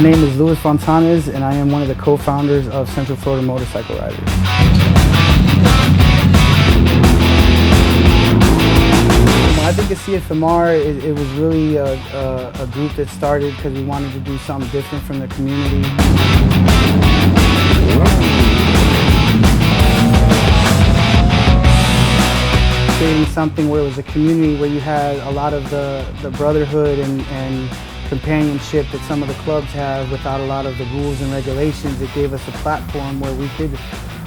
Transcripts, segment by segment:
name is Luis Fontanes, and I am one of the co-founders of Central Florida Motorcycle Riders. I think at CFMR, it was really a group that started because we wanted to do something different from the community. Creating something where it was a community where you had a lot of the brotherhood and companionship that some of the clubs have without a lot of the rules and regulations. It gave us a platform where we could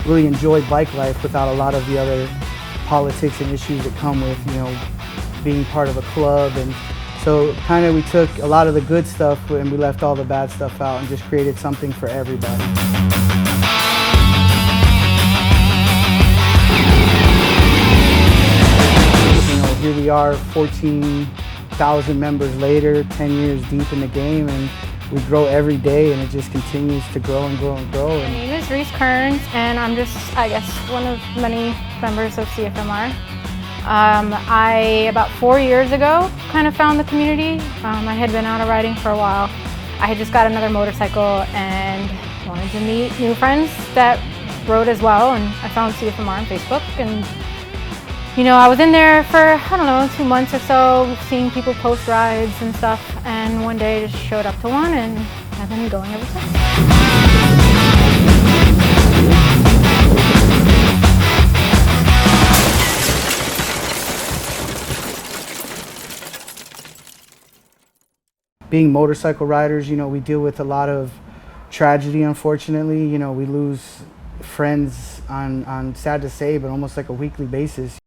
really enjoy bike life without a lot of the other politics and issues that come with, being part of a club. And so kind of we took a lot of the good stuff and we left all the bad stuff out and just created something for everybody. Here we are 14,000 members later, 10 years deep in the game, and we grow every day, and it just continues to grow and grow and grow. My name is Reese Kearns, and I'm just, I guess, one of many members of CFMR. I, about 4 years ago, kind of found the community. I had been out of riding for a while. I had just got another motorcycle and wanted to meet new friends that rode as well, and I found CFMR on Facebook. And I was in there for, I don't know, 2 months or so, seeing people post rides and stuff, and one day I just showed up to one and I've been going ever since. Being motorcycle riders, we deal with a lot of tragedy, unfortunately. We lose friends on, sad to say, but almost like a weekly basis.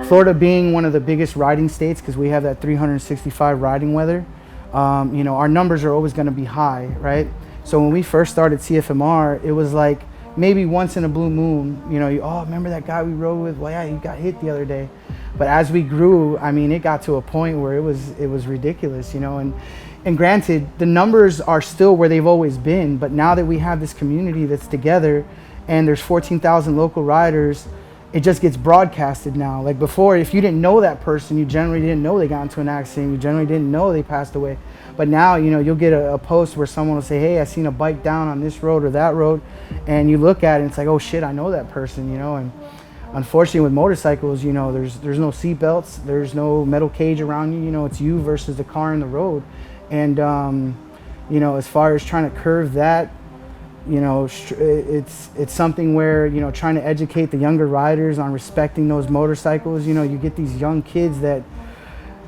Florida being one of the biggest riding states, because we have that 365 riding weather, our numbers are always going to be high, right? So when we first started CFMR, it was like maybe once in a blue moon, oh, remember that guy we rode with? Well, yeah, he got hit the other day. But as we grew, it got to a point where it was ridiculous, and granted, the numbers are still where they've always been, but now that we have this community that's together and there's 14,000 local riders, it just gets broadcasted now. Like before, if you didn't know that person, you generally didn't know they got into an accident, you generally didn't know they passed away. But now, you'll get a post where someone will say, hey, I seen a bike down on this road or that road, and you look at it and it's like, oh shit, I know that person, and unfortunately with motorcycles, there's no seat belts, there's no metal cage around you, it's you versus the car in the road. And as far as trying to curve that, it's something where, trying to educate the younger riders on respecting those motorcycles. You get these young kids that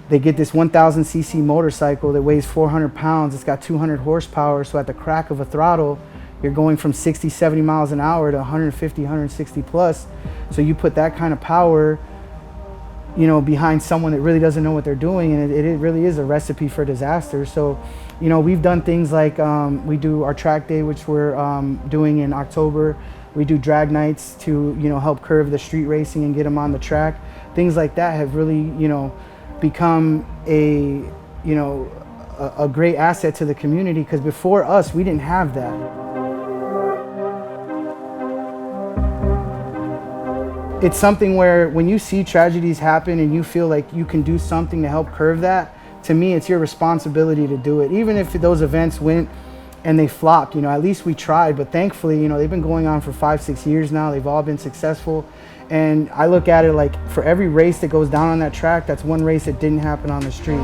they get this 1,000cc motorcycle that weighs 400 pounds. It's got 200 horsepower. So at the crack of a throttle, you're going from 60, 70 miles an hour to 150, 160 plus. So you put that kind of power, behind someone that really doesn't know what they're doing, and it really is a recipe for disaster. So, we've done things like we do our track day, which we're doing in October. We do drag nights to, help curve the street racing and get them on the track. Things like that have really, become a great asset to the community, because before us, we didn't have that. It's something where when you see tragedies happen and you feel like you can do something to help curve that, to me, it's your responsibility to do it. Even if those events went and they flopped, at least we tried. But thankfully, they've been going on for 5-6 years now. They've all been successful. And I look at it like for every race that goes down on that track, that's one race that didn't happen on the street.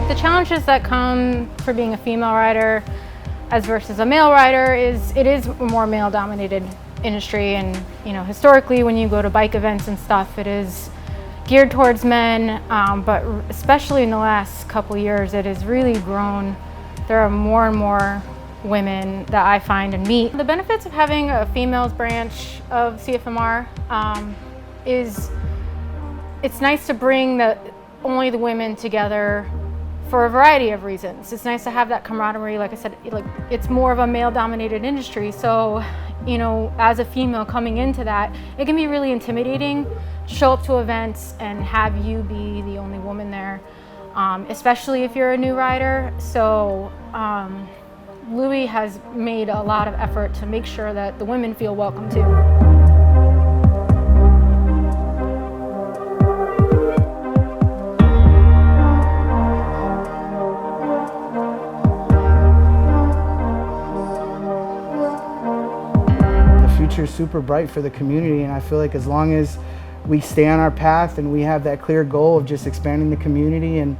The challenges that come for being a female rider as versus a male rider is it is a more male-dominated industry, and historically when you go to bike events and stuff, it is geared towards men, but especially in the last couple years, it has really grown. There are more and more women that I find and meet. The benefits of having a females branch of CFMR is it's nice to bring only the women together for a variety of reasons. It's nice to have that camaraderie. Like I said, it's more of a male-dominated industry, so as a female coming into that, it can be really intimidating. Show up to events and have you be the only woman there, especially if you're a new rider. So Louis has made a lot of effort to make sure that the women feel welcome too. The future is super bright for the community, and I feel like as long as we stay on our path and we have that clear goal of just expanding the community and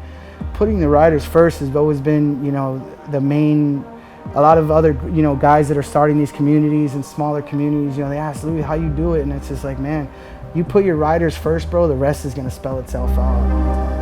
putting the riders first has always been, you know, the main. A lot of other, you know, guys that are starting these communities and smaller communities, you know, they ask Louis how you do it, and it's just like, man, you put your riders first, bro, the rest is gonna spell itself out.